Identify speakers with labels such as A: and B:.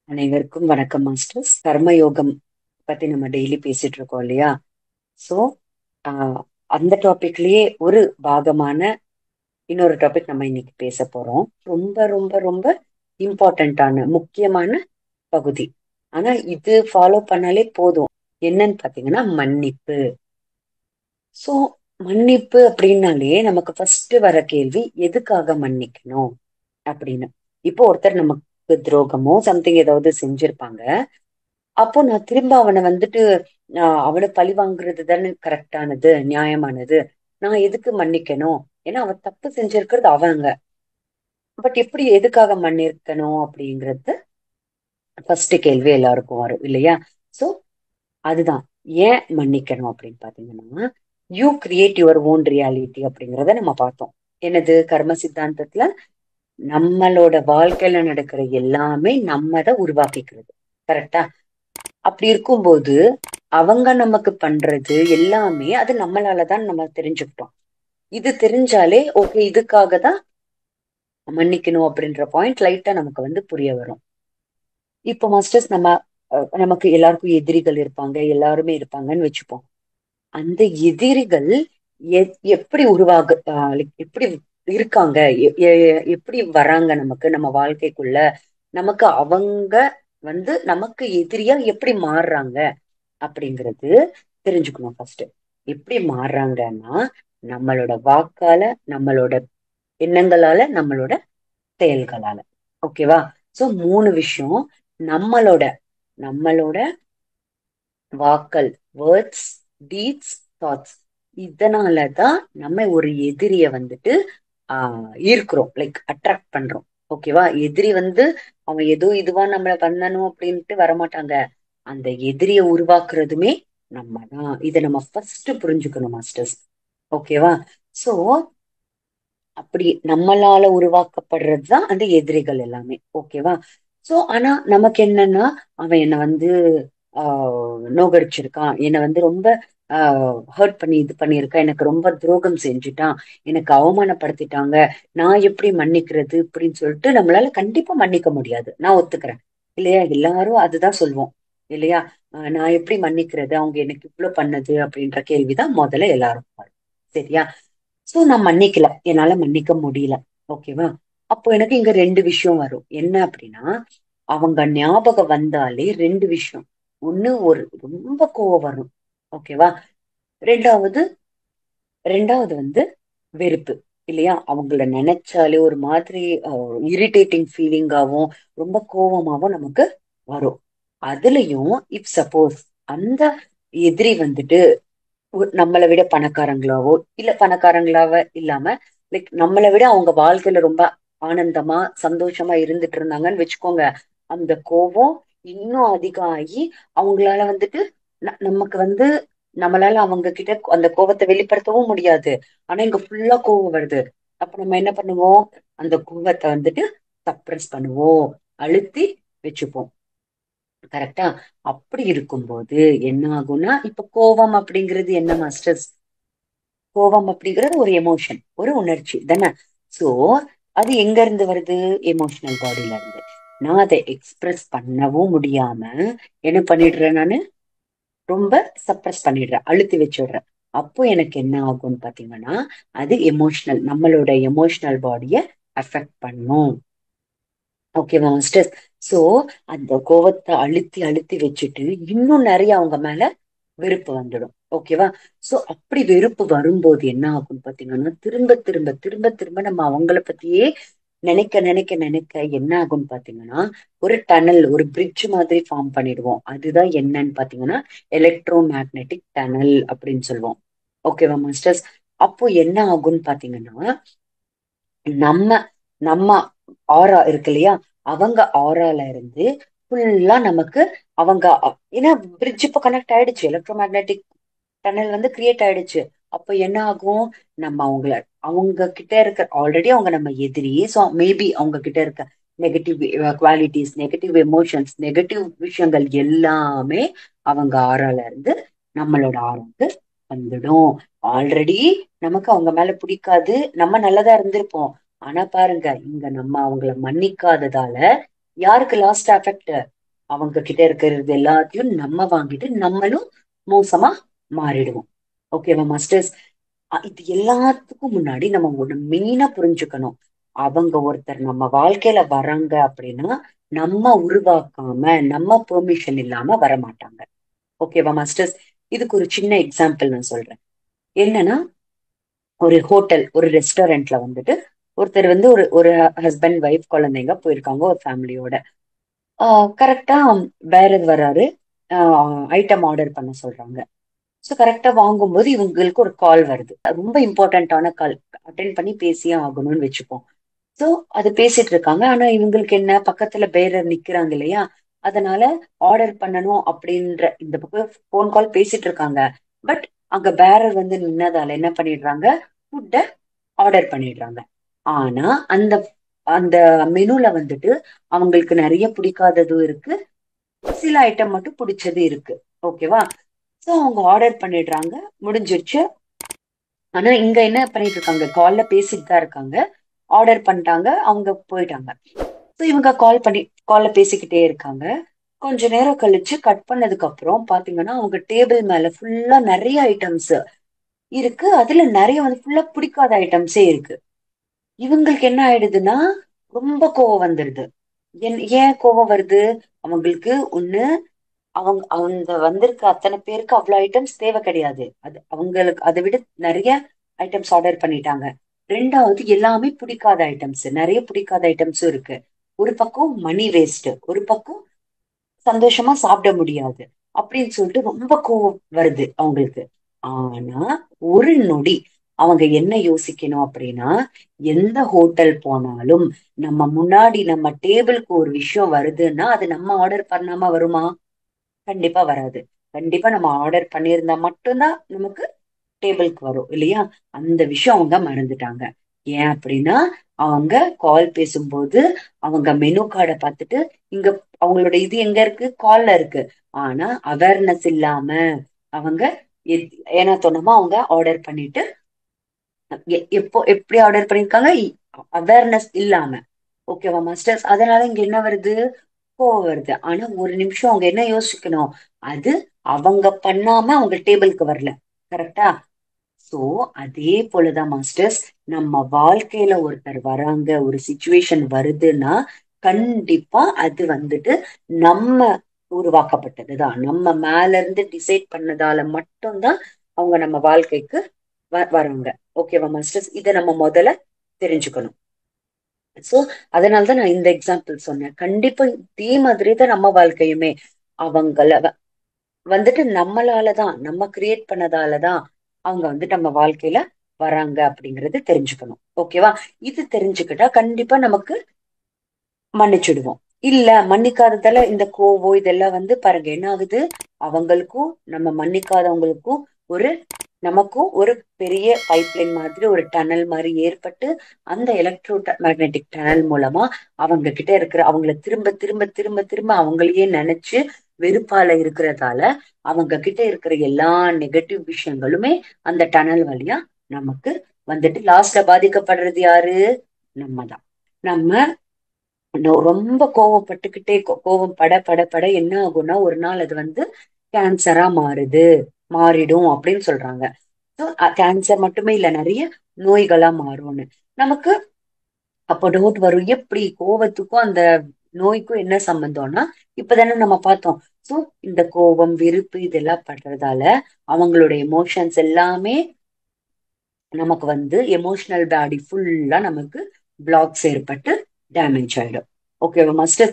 A: அனைவருக்கும் வணக்கம் மாஸ்டர்ஸ். கர்மயோகம் பத்தி நம்ம டெய்லி பேசிட்டு இருக்கோம் இல்லையா? சோ ஆஹ் அந்த டாபிக்லயே ஒரு பாகமான இன்னொரு டாபிக் நம்ம இன்னைக்கு பேச போறோம். ரொம்ப ரொம்ப ரொம்ப இம்பார்ட்டன்டான முக்கியமான பகுதி. ஆனா இது ஃபாலோ பண்ணாலே போதும். என்னன்னு பாத்தீங்கன்னா மன்னிப்பு. சோ மன்னிப்பு அப்படின்னாலே நமக்கு ஃபர்ஸ்ட் வர கேள்வி, எதுக்காக மன்னிக்கணும் அப்படின்னு. இப்போ ஒருத்தர் நமக்கு துரோகமோ சம்திங் ஏதாவது செஞ்சிருப்பாங்க. அப்போ நான் திரும்ப அவனை வந்துட்டு அவனை பழி வாங்குறது தானே கரெக்டானது, நியாயமானது. நான் எதுக்கு மன்னிக்கணும்? ஏன்னா அவன் தப்பு செஞ்சிருக்கிறது அவங்க. பட் எப்படி எதுக்காக மன்னிக்கணும் அப்படிங்கிறது ஃபர்ஸ்ட் கேள்வி எல்லாருக்கும் வரும் இல்லையா? சோ அதுதான், ஏன் மன்னிக்கணும் அப்படின்னு பாத்தீங்கன்னா, you create your own reality அப்படிங்கிறத நம்ம பார்த்தோம். என்னது? கர்ம சித்தாந்தத்துல நம்மளோட வாழ்க்கையில நடக்கிற எல்லாமே நம்ம அதை உருவாக்கிக்கிறது. கரெக்டா? அப்படி இருக்கும்போது அவங்க நமக்கு பண்றது எல்லாமே அது நம்மளாலதான் நம்ம தெரிஞ்சுக்கிட்டோம். இது தெரிஞ்சாலே ஓகே, இதுக்காக தான் மன்னிக்கணும் அப்படின்ற பாயிண்ட் லைட்டா நமக்கு புரிய வரும். இப்போ மாஸ்டர்ஸ் நம்ம நமக்கு எல்லாருக்கும் எதிரிகள் இருப்பாங்க, எல்லாருமே இருப்பாங்கன்னு வச்சுப்போம். அந்த எதிரிகள் எப்படி like எப்படி இருக்காங்க, எப்படி வராங்க நமக்கு நம்ம வாழ்க்கைக்குள்ள, நமக்கு அவங்க நமக்கு எதிரியா எப்படி மாறுறாங்க அப்படிங்கிறது தெரிஞ்சுக்கணும் ஃபர்ஸ்ட். எப்படி மாறுறாங்கன்னா, நம்மளோட வாக்கால, நம்மளோட எண்ணங்களால, நம்மளோட செயல்களால. ஓகேவா? சோ மூணு விஷயம். நம்மளோட நம்மளோட வாக்கள், வேர்ட்ஸ், டீட்ஸ், தாட்ஸ். இதனாலதான் நம்ம ஒரு எதிரிய ஈர்க்கிறோம், லைக் அட்ராக்ட் பண்றோம். ஓகேவா? எதிரி அவன் ஏதோ இதுவா நம்மள பண்ணணும் அப்படின்ட்டு வரமாட்டாங்க. அந்த எதிரிய உருவாக்குறதுமே நம்ம தான். இதை நம்ம ஃபர்ஸ்ட் புரிஞ்சுக்கணும் மாஸ்டர்ஸ். ஓகேவா? சோ அப்படி நம்மளால உருவாக்கப்படுறதுதான் அந்த எதிரிகள் எல்லாமே. ஓகேவா? சோ ஆனா நமக்கு என்னன்னா, அவன் என்ன நோகடிச்சிருக்கான், என்னை ரொம்ப ஹர்ட் பண்ணி இது பண்ணியிருக்கான், எனக்கு ரொம்ப துரோகம் செஞ்சுட்டான், எனக்கு அவமானப்படுத்திட்டாங்க, நான் எப்படி மன்னிக்கிறது அப்படின்னு சொல்லிட்டு நம்மளால கண்டிப்பா மன்னிக்க முடியாது. நான் ஒத்துக்கிறேன் இல்லையா? எல்லாரும் அதுதான் சொல்லுவோம் இல்லையா? நான் எப்படி மன்னிக்கிறது, அவங்க எனக்கு இவ்வளவு பண்ணது அப்படின்ற கேள்விதான் முதல்ல எல்லாரும் வரும். சரியா? சோ நான் மன்னிக்கல, என்னால மன்னிக்க முடியல. ஓகேவா? அப்போ எனக்கு இங்க ரெண்டு விஷயம் வரும். என்ன அப்படின்னா, அவங்க ஞாபகம் வந்தாலே ரெண்டு விஷயம். ஒண்ணு, ஒரு ரொம்ப கோவம் வரும். ஓகேவா? ரெண்டாவது ரெண்டாவது வெறுப்பு. இல்லையா? அவங்கள நினைச்சாலே ஒரு மாதிரி இரிட்டேட்டிங் ஃபீலிங்காவும் ரொம்ப கோவமாவும் நமக்கு வரும். அதுலயும் இப் சப்போஸ் அந்த எதிரி நம்மளை விட பணக்காரங்களாவோ, இல்ல பணக்காரங்களாவ இல்லாம, லைக் நம்மளை விட அவங்க வாழ்க்கையில ரொம்ப ஆனந்தமா சந்தோஷமா இருந்துட்டு இருந்தாங்கன்னு வச்சுக்கோங்க. அந்த கோபம் இன்னும் அதிகம் ஆகி அவங்களால நமக்கு நம்மளால அவங்க கிட்ட அந்த கோபத்தை வெளிப்படுத்தவும் முடியாது. ஆனா இங்க ஃபுல்லா கோபம் வருது. அப்ப நம்ம என்ன பண்ணுவோம்? அந்த கோபத்தை சப்ரஸ் பண்ணுவோம், அழுத்தி வச்சுப்போம். கரெக்டா? அப்படி இருக்கும்போது என்ன ஆகும்னா, இப்ப கோபம் அப்படிங்கிறது என்ன மாஸ்டர்ஸ்? கோபம் அப்படிங்கிறது ஒரு எமோஷன், ஒரு உணர்ச்சி தானே? சோ அது எங்க இருந்து வருது? எமோஷனல் பாடியில இருந்து. நான் அதை எக்ஸ்பிரஸ் பண்ணவும் முடியாம என்ன பண்ணிடுறேன் நானு? ரொம்ப சப்ரஸ் பண்ணிடுறேன், அழுத்தி வச்சிடுறேன். அப்போ எனக்கு என்ன ஆகும்னு பாத்தீங்கன்னா, அது எமோஷனல், நம்மளோட எமோஷனல் பாடிய அஃபெக்ட் பண்ணும். ஓகேவா மாஸ்டர்ஸ்? சோ அந்த கோவத்தை அழுத்தி அழுத்தி வச்சுட்டு இன்னும் நிறைய அவங்க மேல வெறுப்பு வந்துடும். ஓகேவா? சோ அப்படி வெறுப்பு வரும்போது என்ன ஆகும் பாத்தீங்கன்னா, திரும்ப திரும்ப திரும்ப திரும்ப நம்ம அவங்கள பத்தியே நினைக்க நினைக்க நினைக்க என்ன ஆகும்னு பாத்தீங்கன்னா, ஒரு டனல், ஒரு பிரிட்ஜ் மாதிரி ஃபார்ம் பண்ணிடுவோம். அதுதான் என்னன்னு பாத்தீங்கன்னா, எலக்ட்ரோ மேக்னெட்டிக் டனல் அப்படின்னு சொல்லுவோம். ஓகேவா மாஸ்டர்ஸ்? அப்போ என்ன ஆகும்னு பாத்தீங்கன்னா, நம்ம நம்ம ஆரா இருக்கு இல்லையா? அவங்க ஆரால இருந்து ஃபுல்லா நமக்கு அவங்க ஏன்னா பிரிட்ஜ் இப்போ கனெக்ட் ஆயிடுச்சு, எலக்ட்ரோ மேக்னெட்டிக் டனல் கிரியேட் ஆயிடுச்சு. அப்ப என்ன ஆகும்? நம்ம அவங்க கிட்ட இருக்க, ஆல்ரெடி அவங்க நம்ம எதிரி. ஸோ மேபி அவங்க கிட்ட இருக்க negative qualities, negative emotions, negative விஷயங்கள் எல்லாமே அவங்க ஆறால இருந்து நம்மளோட ஆறாக்கு வந்துடும். ஆல்ரெடி நமக்கு அவங்க மேல பிடிக்காது, நம்ம நல்லதா இருந்திருப்போம். ஆனா பாருங்க, இங்க நம்ம அவங்கள மன்னிக்காததால யாருக்கு லாஸ்ட் எஃபெக்ட்? அவங்க கிட்ட இருக்கிறது எல்லாத்தையும் நம்ம வாங்கிட்டு நம்மளும் மோசமா மாறிடுவோம். ஓகேவா மாஸ்டர்ஸ்? இது எல்லாத்துக்கும் முன்னாடி நம்ம ஒண்ணு மெயினா புரிஞ்சுக்கணும். அவங்க ஒருத்தர் நம்ம வாழ்க்கையில வராங்க அப்படின்னா நம்ம உருவாக்காம, நம்ம பெர்மிஷன் இல்லாம வரமாட்டாங்க. ஓகேவா மாஸ்டர்ஸ்? இதுக்கு ஒரு சின்ன எக்ஸாம்பிள் நான் சொல்றேன். என்னன்னா, ஒரு ஹோட்டல், ஒரு ரெஸ்டாரண்ட்ல வந்துட்டு ஒருத்தர் வந்து ஒரு ஒரு ஹஸ்பண்ட் ஒய்ஃப் குழந்தைங்க போயிருக்காங்க ஒரு ஃபேமிலியோட. கரெக்டா பேரர் வராரு. ஐட்டம் ஆர்டர் பண்ண சொல்றாங்க. ஸோ கரெக்டா வாங்கும்போது இவங்களுக்கு ஒரு கால் வருது. ரொம்ப இம்பார்ட்டன்டான கால். அட்டென்ட் பண்ணி பேசியே ஆகணும்னு வச்சுப்போம். ஸோ அது பேசிட்டு இருக்காங்க. ஆனா இவங்களுக்கு என்ன, பக்கத்துல பேரர் நிக்கிறாங்க இல்லையா? அதனால ஆர்டர் பண்ணணும் அப்படின்ற இந்த பக்கம் போன் கால் பேசிட்டு இருக்காங்க. பட் அங்க பேரர் வந்து நின்னதால என்ன பண்ணிடுறாங்க? ஃபுட்டை ஆர்டர் பண்ணிடுறாங்க. ஆனா அந்த அந்த மெனுல வந்துட்டு அவங்களுக்கு நிறைய பிடிக்காததும் இருக்கு, சில ஐட்டம் மட்டும் பிடிச்சது இருக்கு. ஓகேவா? சோ அவங்க ஆர்டர் பண்ணிடுறாங்க. முடிஞ்சிருச்சு. ஆனா இங்க என்ன பண்ணிட்டு இருக்காங்க? கால்ல பேசிட்டு தான் இருக்காங்க. ஆர்டர் பண்ணிட்டாங்க, அவங்க போயிட்டாங்க. சோ இவங்க கால்ல பேசிக்கிட்டே இருக்காங்க. கொஞ்ச நேரம் கழிச்சு கட் பண்ணதுக்கு அப்புறம் பாத்தீங்கன்னா அவங்க டேபிள் மேல ஃபுல்லா நிறைய ஐட்டம்ஸ் இருக்கு. அதுல நிறைய வந்து ஃபுல்லா பிடிக்காத ஐட்டம்ஸே இருக்கு. இவங்களுக்கு என்ன ஆயிடுதுன்னா ரொம்ப கோவம் வந்துருது. ஏன் கோவம் வருது? அவங்களுக்கு ஒண்ணு, அவங்க அந்த வந்திருக்க அத்தனை பேருக்கு அவ்வளவு ஐட்டம்ஸ் தேவை கிடையாது. அது அவங்களுக்கு அதை விட நிறைய ஐட்டம்ஸ் ஆர்டர் பண்ணிட்டாங்க. ரெண்டாவது, எல்லாமே பிடிக்காத ஐட்டம்ஸ், நிறைய பிடிக்காத ஐட்டம்ஸும் இருக்கு. ஒரு பக்கம் மணி வேஸ்ட், ஒரு பக்கம் சந்தோஷமா சாப்பிட முடியாது. அப்படின்னு சொல்லிட்டு ரொம்ப கோவம் வருது அவங்களுக்கு. ஆனா ஒரு நொடி அவங்க என்ன யோசிக்கணும் அப்படின்னா, எந்த ஹோட்டல் போனாலும் நம்ம முன்னாடி நம்ம டேபிளுக்கு ஒரு விஷயம் வருதுன்னா அது நம்ம ஆர்டர் பண்ணாம வருமா? கண்டிப்பா வராது. கண்டிப்பா நம்ம ஆர்டர் பண்ணியிருந்தா மட்டும்தான் நமக்கு டேபிளுக்கு வரும் இல்லையா? அந்த விஷயம் அவங்க மறந்துட்டாங்க. ஏன் அப்படின்னா, அவங்க கால் பேசும்போது அவங்க மெனு கார்டை பார்த்துட்டு, இங்க அவங்களோட இது எங்க இருக்கு? கால்ல இருக்கு. ஆனா அவேர்னஸ் இல்லாம அவங்க ஏன்னா தோணுமா அவங்க ஆர்டர் பண்ணிட்டு எப்போ எப்படி ஆர்டர் பண்ணிருக்காங்க? அவேர்னஸ் இல்லாம. ஓகேவா மாஸ்டர்ஸ்? அதனால இங்க என்ன வருது? கோவம் வருது. ஆனா ஒரு நிமிஷம் அவங்க என்ன யோசிக்கணும்? அது அவங்க பண்ணாம அவங்க டேபிளுக்கு வரல. கரெக்டா? சோ அதே போலதான் மாஸ்டர்ஸ், நம்ம வாழ்க்கையில ஒருத்தர் வராங்க, ஒரு சுச்சுவேஷன் வருதுன்னா கண்டிப்பா அது வந்துட்டு நம்ம உருவாக்கப்பட்டதுதான். நம்ம மேல இருந்து டிசைட் பண்ணதால மட்டும்தான் அவங்க நம்ம வாழ்க்கைக்கு வராங்க. ஓகேவா மாஸ்டர்ஸ்? இதை நம்ம முதல்ல தெரிஞ்சுக்கணும். சோ அதனாலதான் நான் இந்த எக்ஸாம்பிள் சொன்னேன். கண்டிப்பா இதே மாதிரிதான் நம்ம வாழ்க்கையுமே. அவங்கள வந்துட்டு நம்மளாலதான், நம்ம கிரியேட் பண்ணதாலதான் அவங்க வந்துட்டு நம்ம வாழ்க்கையில வராங்க அப்படிங்கறது தெரிஞ்சுக்கணும். ஓகேவா? இது தெரிஞ்சுக்கிட்டா கண்டிப்பா நமக்கு மன்னிச்சுடுவோம். இல்ல மன்னிக்காததால இந்த கோவம் இதெல்லாம் வந்து பாருங்க என்ன ஆகுது? அவங்களுக்கும் நம்ம மன்னிக்காதவங்களுக்கும் ஒரு நமக்கும் ஒரு பெரிய பைப்லைன் மாதிரி, ஒரு டனல் மாதிரி ஏற்பட்டு அந்த எலக்ட்ரோ மேக்னெட்டிக் டனல் மூலமா அவங்க கிட்ட இருக்கிற அவங்கள திரும்ப திரும்ப திரும்ப திரும்ப அவங்களையே நினைச்சு வெறுப்பால இருக்கிறதால அவங்க கிட்ட இருக்கிற எல்லா நெகட்டிவ் விஷயங்களுமே அந்த டனல் வழியா நமக்கு வந்துட்டு லாஸ்ட்ல பாதிக்கப்படுறது யாரு? நம்ம தான். நம்ம ரொம்ப கோவப்பட்டுக்கிட்டே கோவம் பட பட பட என்ன ஆகும்னா ஒரு நாள் அது வந்து கேன்சரா மாறுது, மாறிடும் அப்படின்னு சொல்றாங்க. கேன்சர் மட்டுமே இல்ல, நிறைய நோய்களா மாறும்னு நமக்கு அப்போ டவுட் வரும். எப்படி கோவத்துக்கும் அந்த நோய்க்கும் என்ன சம்பந்தம்னா, இப்பதானே நம்ம பார்த்தோம். சோ இந்த கோபம், வெறுப்பு இதெல்லாம் படுறதால அவங்களோட எமோஷன்ஸ் எல்லாமே நமக்கு வந்து எமோஷனல் பாடி ஃபுல்லா நமக்கு பிளாக்ஸ் ஏற்பட்டு டேமேஜ் ஆயிடும். ஓகேவா மாஸ்டர்?